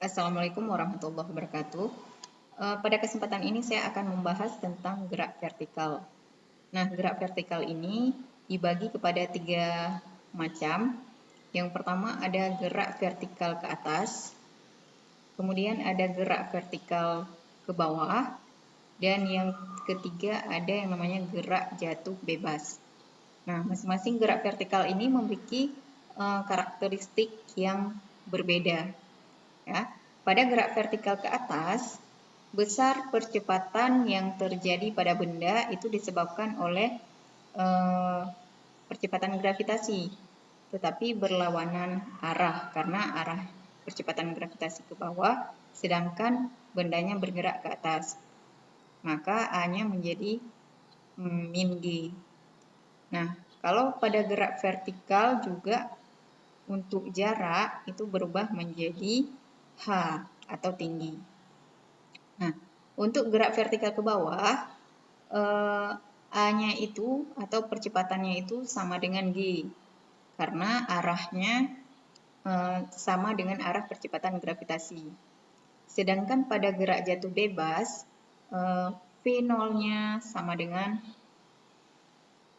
Assalamualaikum warahmatullahi wabarakatuh. Pada kesempatan ini saya akan membahas tentang gerak vertikal. Nah, gerak vertikal ini dibagi kepada 3 macam. Yang pertama ada gerak vertikal ke atas, kemudian ada gerak vertikal ke bawah, dan yang ketiga ada yang namanya gerak jatuh bebas. Nah, masing-masing gerak vertikal ini memiliki karakteristik yang berbeda. Ya, pada gerak vertikal ke atas, besar percepatan yang terjadi pada benda itu disebabkan oleh percepatan gravitasi, tetapi berlawanan arah karena arah percepatan gravitasi ke bawah, sedangkan bendanya bergerak ke atas. Maka A-nya menjadi min G. Nah, kalau pada gerak vertikal juga untuk jarak itu berubah menjadi H atau tinggi. Nah, untuk gerak vertikal ke bawah, A-nya itu atau percepatannya itu sama dengan G, karena arahnya sama dengan arah percepatan gravitasi. Sedangkan pada gerak jatuh bebas, V0-nya sama dengan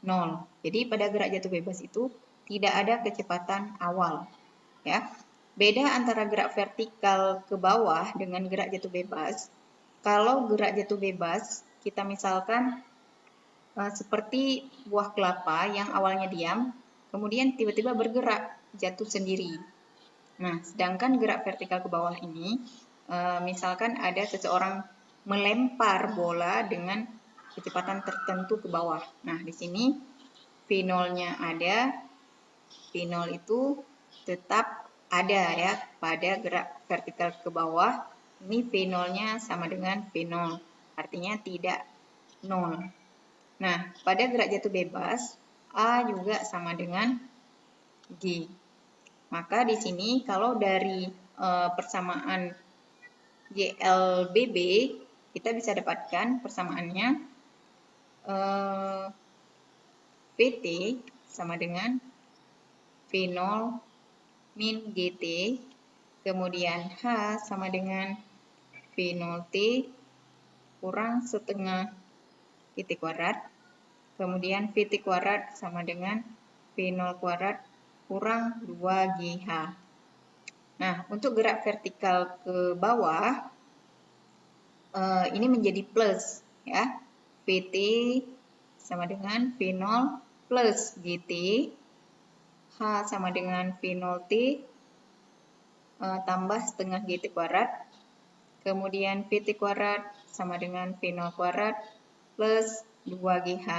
0. Jadi pada gerak jatuh bebas itu tidak ada kecepatan awal. Ya. Beda antara gerak vertikal ke bawah dengan gerak jatuh bebas. Kalau gerak jatuh bebas, kita misalkan seperti buah kelapa yang awalnya diam, kemudian tiba-tiba bergerak, jatuh sendiri. Nah, sedangkan gerak vertikal ke bawah ini, misalkan ada seseorang melempar bola dengan kecepatan tertentu ke bawah. Nah, di sini V0-nya ada, V0 itu tetap ada ya pada gerak vertikal ke bawah. Ini V0-nya sama dengan V0, artinya tidak 0. Nah, pada gerak jatuh bebas, A juga sama dengan G. Maka di sini kalau dari persamaan GLBB, kita bisa dapatkan persamaannya VT sama dengan V0 min GT, kemudian H sama dengan V0T kurang setengah GT kuadrat, kemudian VT kuadrat sama dengan V0 kuadrat kurang 2GH. Nah, untuk gerak vertikal ke bawah, ini menjadi plus, ya. VT sama dengan V0 plus GT, H sama dengan V0T, tambah setengah GT kuadrat, kemudian VT kuadrat sama dengan V0 kuadrat plus 2GH.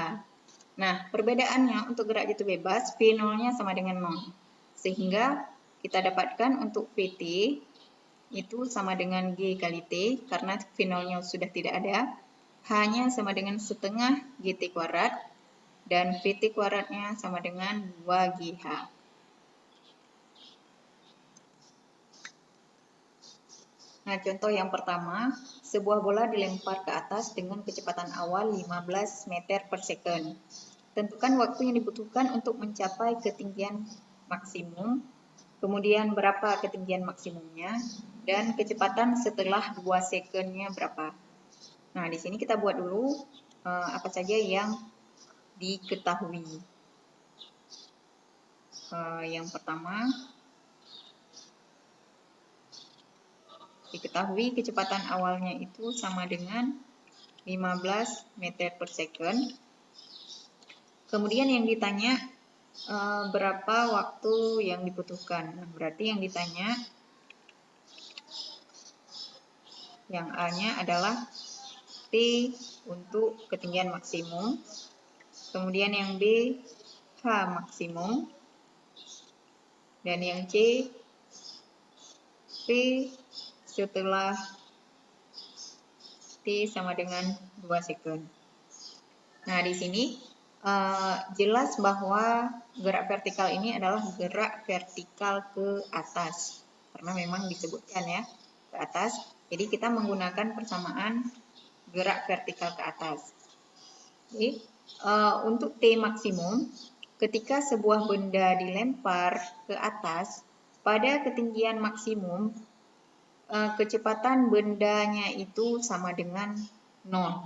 Nah, perbedaannya untuk gerak jatuh bebas, V0-nya sama dengan 0. Sehingga kita dapatkan untuk VT itu sama dengan G kali T, karena V0-nya sudah tidak ada. H-nya sama dengan setengah GT kuadrat, dan VT kuadratnya sama dengan 2GH. Nah, contoh yang pertama, sebuah bola dilempar ke atas dengan kecepatan awal 15 meter per second. Tentukan waktu yang dibutuhkan untuk mencapai ketinggian maksimum, kemudian berapa ketinggian maksimumnya, dan kecepatan setelah 2 second-nya berapa. Nah, di sini kita buat dulu apa saja yang diketahui. Yang pertama, diketahui kecepatan awalnya itu sama dengan 15 meter per second. Kemudian yang ditanya berapa waktu yang dibutuhkan. Nah, berarti yang ditanya yang A-nya adalah T untuk ketinggian maksimum. Kemudian yang B, H maksimum. Dan yang C, P setelah T sama dengan 2 second. Nah, di sini jelas bahwa gerak vertikal ini adalah gerak vertikal ke atas. Karena memang disebutkan ya, ke atas. Jadi kita menggunakan persamaan gerak vertikal ke atas. Jadi, untuk T maksimum, ketika sebuah benda dilempar ke atas pada ketinggian maksimum, kecepatan bendanya itu sama dengan 0,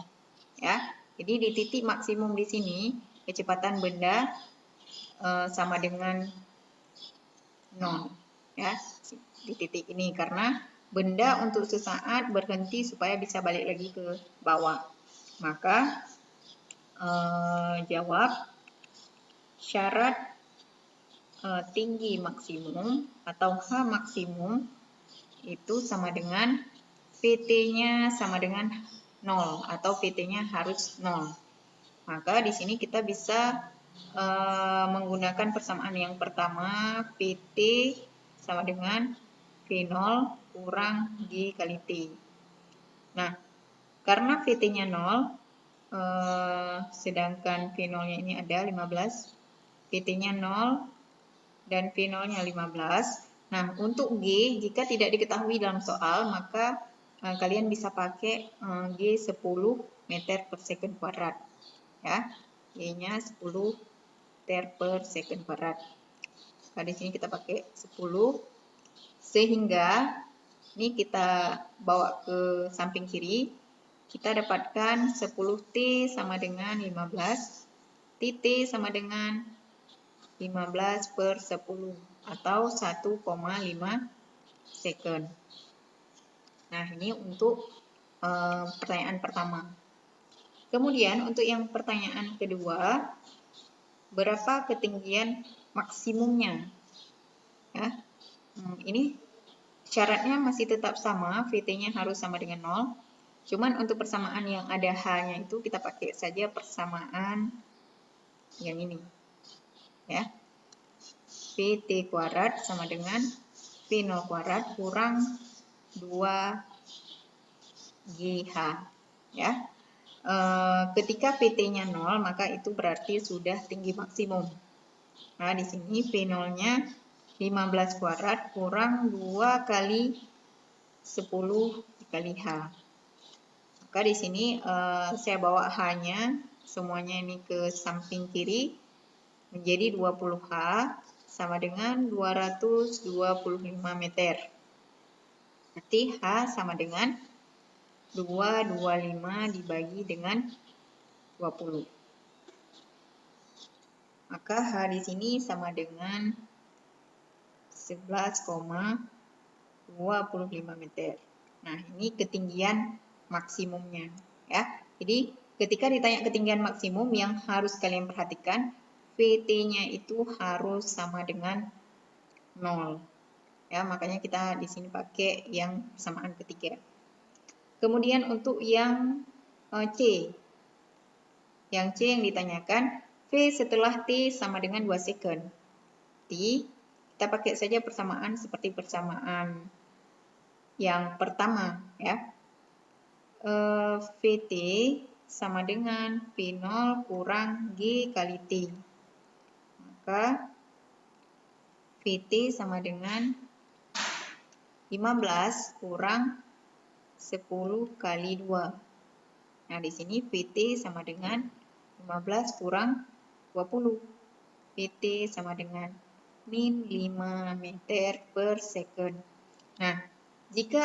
ya. Jadi di titik maksimum di sini kecepatan benda sama dengan 0, ya, di titik ini, karena benda untuk sesaat berhenti supaya bisa balik lagi ke bawah. Maka jawab syarat tinggi maksimum atau H maksimum itu sama dengan PT-nya sama dengan 0 atau PT-nya harus 0. Maka di sini kita bisa menggunakan persamaan yang pertama, PT sama dengan V0 kurang G kali T. Nah, karena VT-nya 0, sedangkan V0-nya ini ada 15, PT-nya 0, dan V0-nya 15. Nah, untuk G, jika tidak diketahui dalam soal, maka kalian bisa pakai G 10 meter per second kuadrat. Ya, G-nya 10 meter per second kuadrat. Nah, di sini kita pakai 10, sehingga ini kita bawa ke samping kiri, kita dapatkan 10T sama dengan 15, TT sama dengan 15 per 10 atau 1,5 second. Nah, ini untuk pertanyaan pertama. Kemudian untuk yang pertanyaan kedua, berapa ketinggian maksimumnya? Ya, ini syaratnya masih tetap sama, VT-nya harus sama dengan 0. Cuman untuk persamaan yang ada H-nya itu kita pakai saja persamaan yang ini. Ya. VT kuadrat sama dengan V0 kuadrat kurang 2GH. Ya. Ketika VT-nya 0, maka itu berarti sudah tinggi maksimum. Nah, di sini V0-nya 15 kuadrat kurang 2 kali 10 dikali H. Maka di sini saya bawa H-nya, semuanya ini ke samping kiri, menjadi 20H sama dengan 225 meter. Berarti H sama dengan 225 dibagi dengan 20. Maka H di sini sama dengan 11,25 meter. Nah, ini ketinggian maksimumnya, ya. Jadi, ketika ditanya ketinggian maksimum, yang harus kalian perhatikan, VT-nya itu harus sama dengan 0. Ya, makanya kita di sini pakai yang persamaan ketiga. Kemudian untuk yang C. Yang C yang ditanyakan, V setelah T sama dengan 2 second. T, kita pakai saja persamaan seperti persamaan yang pertama, ya. VT sama dengan V0 kurang G kali T. Maka VT sama dengan 15 kurang 10 kali 2. Nah, di sini VT sama dengan 15 kurang 20. VT sama dengan min 5 meter per second. Nah, jika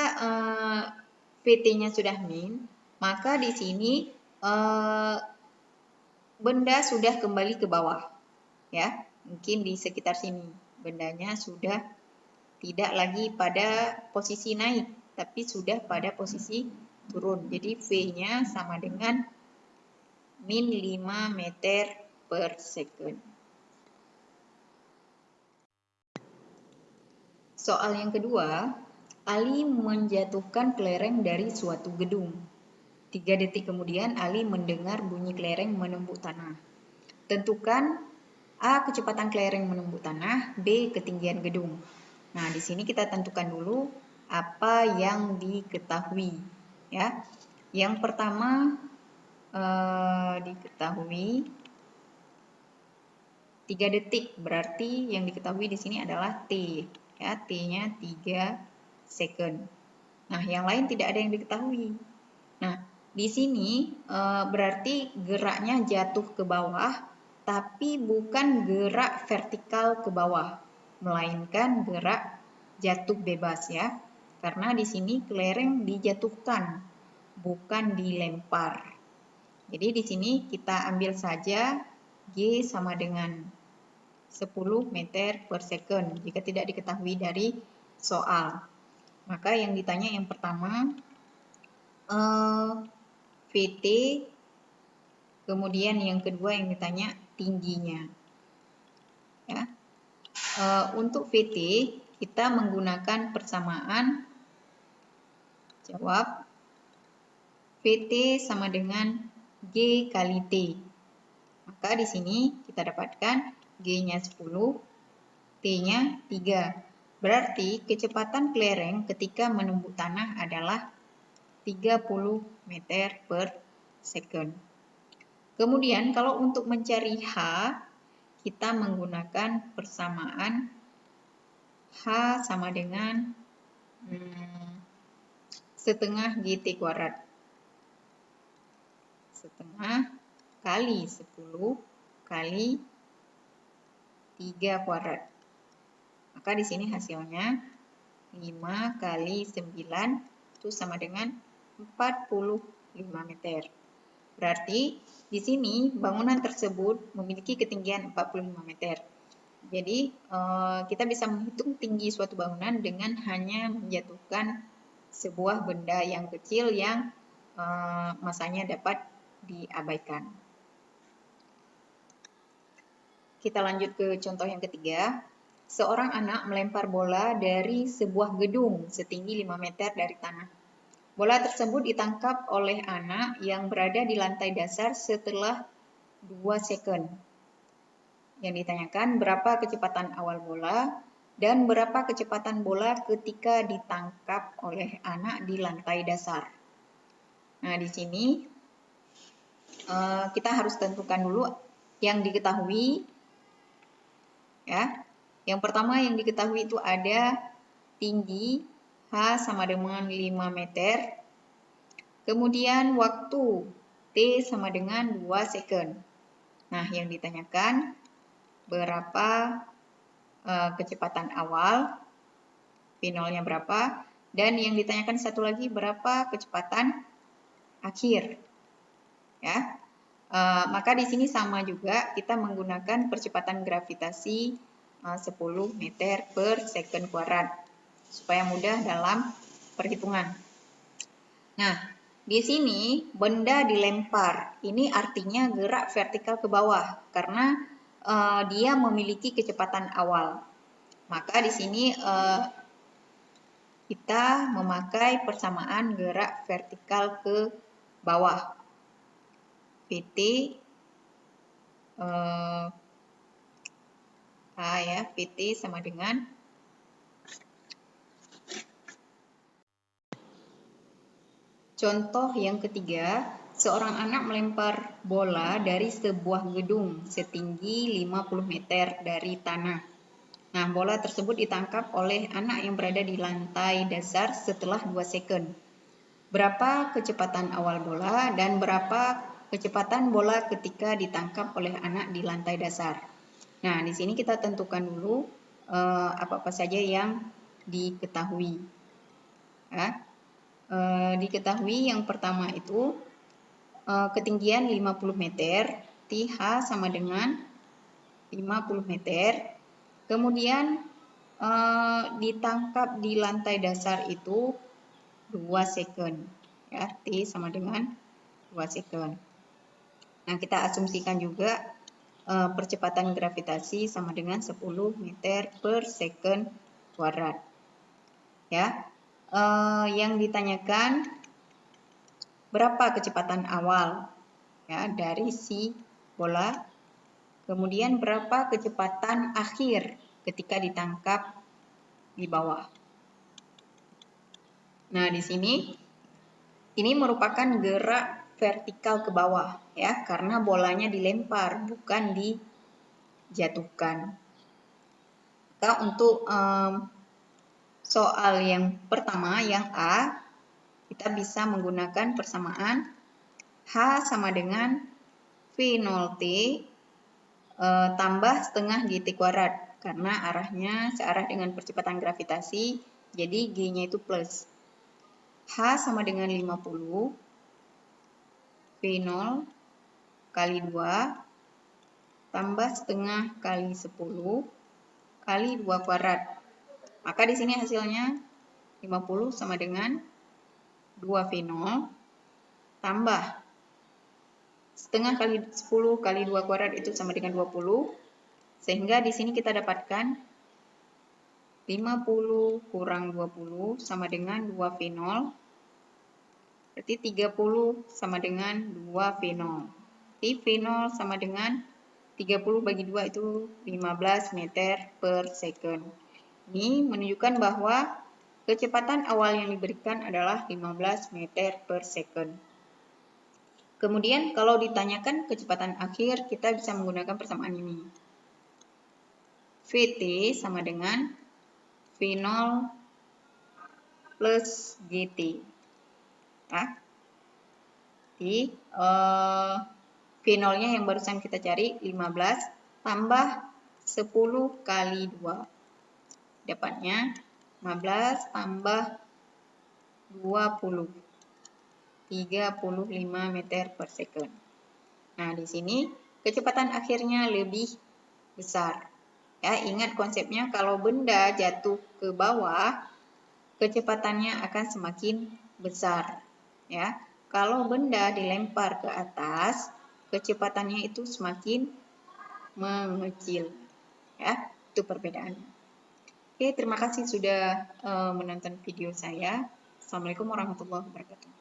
VT-nya sudah min, maka di sini benda sudah kembali ke bawah. Ya, mungkin di sekitar sini bendanya sudah tidak lagi pada posisi naik, tapi sudah pada posisi turun. Jadi V-nya sama dengan min 5 meter per second. Soal yang kedua, Ali menjatuhkan kelereng dari suatu gedung. 3 detik kemudian Ali mendengar bunyi kelereng menembus tanah. Tentukan A. Kecepatan kelereng menembus tanah, B. Ketinggian gedung. Nah, di sini kita tentukan dulu apa yang diketahui. Ya, yang pertama diketahui 3 detik, berarti yang diketahui di sini adalah T. Ya, T-nya 3 second. Nah, yang lain tidak ada yang diketahui. Nah, di sini berarti geraknya jatuh ke bawah, tapi bukan gerak vertikal ke bawah, melainkan gerak jatuh bebas, ya. Karena di sini kelereng dijatuhkan, bukan dilempar. Jadi di sini kita ambil saja G sama dengan 10 meter per second jika tidak diketahui dari soal. Maka yang ditanya yang pertama VT, kemudian yang kedua yang ditanya tingginya. Ya. Untuk VT kita menggunakan persamaan, jawab VT sama dengan G kali T. Maka di sini kita dapatkan G-nya 10, T-nya 3. Berarti kecepatan kelereng ketika menembus tanah adalah 30 meter per second. Kemudian kalau untuk mencari H, kita menggunakan persamaan H sama dengan setengah GT kuadrat. Setengah kali 10 kali 3 kuadrat. Maka di sini hasilnya 5 kali 9 itu sama dengan 45 meter. Berarti di sini bangunan tersebut memiliki ketinggian 45 meter. Jadi kita bisa menghitung tinggi suatu bangunan dengan hanya menjatuhkan sebuah benda yang kecil yang masanya dapat diabaikan. Kita lanjut ke contoh yang ketiga. Seorang anak melempar bola dari sebuah gedung setinggi 5 meter dari tanah. Bola tersebut ditangkap oleh anak yang berada di lantai dasar setelah 2 second. Yang ditanyakan berapa kecepatan awal bola dan berapa kecepatan bola ketika ditangkap oleh anak di lantai dasar. Nah, di sini kita harus tentukan dulu yang diketahui. Ya. Yang pertama yang diketahui itu ada tinggi H sama dengan 5 meter. Kemudian waktu T sama dengan 2 second. Nah, yang ditanyakan berapa kecepatan awal, V0-nya berapa, dan yang ditanyakan satu lagi berapa kecepatan akhir. Ya. Maka di sini sama juga kita menggunakan percepatan gravitasi 10 meter per second kuadrat supaya mudah dalam perhitungan. Nah, di sini benda dilempar. Ini artinya gerak vertikal ke bawah karena dia memiliki kecepatan awal. Maka di sini kita memakai persamaan gerak vertikal ke bawah. VT VT sama dengan contoh yang ketiga, seorang anak melempar bola dari sebuah gedung setinggi 50 meter dari tanah. Nah, bola tersebut ditangkap oleh anak yang berada di lantai dasar setelah 2 second. Berapa kecepatan awal bola dan berapa kecepatan bola ketika ditangkap oleh anak di lantai dasar? Nah, di sini kita tentukan dulu apa-apa saja yang diketahui. Ya. Diketahui yang pertama itu ketinggian 50 meter, TH sama dengan 50 meter. Kemudian ditangkap di lantai dasar itu 2 second. Ya, T sama dengan 2 second. Nah, kita asumsikan juga percepatan gravitasi sama dengan 10 meter per second kuadrat. Ya. Yang ditanyakan berapa kecepatan awal ya dari si bola, kemudian berapa kecepatan akhir ketika ditangkap di bawah. Nah, di sini ini merupakan gerak vertikal ke bawah ya, karena bolanya dilempar bukan dijatuhkan. Maka untuk soal yang pertama yang A, kita bisa menggunakan persamaan H sama dengan V0T tambah setengah GT kuadrat karena arahnya searah dengan percepatan gravitasi Jadi G-nya itu plus. H sama dengan 50, V0 kali 2, tambah setengah kali 10, kali 2 kuadrat. Maka di sini hasilnya 50 sama dengan 2 V0, tambah setengah kali 10 kali 2 kuadrat itu sama dengan 20. Sehingga di sini kita dapatkan 50 kurang 20 sama dengan 2 V0. Berarti 30 sama dengan 2 V0. Jadi V0 sama dengan 30 bagi 2 itu 15 meter per second. Ini menunjukkan bahwa kecepatan awal yang diberikan adalah 15 meter per second. Kemudian kalau ditanyakan kecepatan akhir, kita bisa menggunakan persamaan ini. Vt sama dengan V0 plus Gt. Ya. Jadi V0-nya yang barusan kita cari 15 tambah 10 kali 2. Dapatnya 15 tambah 20. 35 meter per second. Nah, di sini kecepatan akhirnya lebih besar. Ya, ingat konsepnya kalau benda jatuh ke bawah, kecepatannya akan semakin besar. Ya, kalau benda dilempar ke atas, kecepatannya itu semakin mengecil. Ya, itu perbedaannya. Oke, terima kasih sudah menonton video saya. Assalamualaikum warahmatullahi wabarakatuh.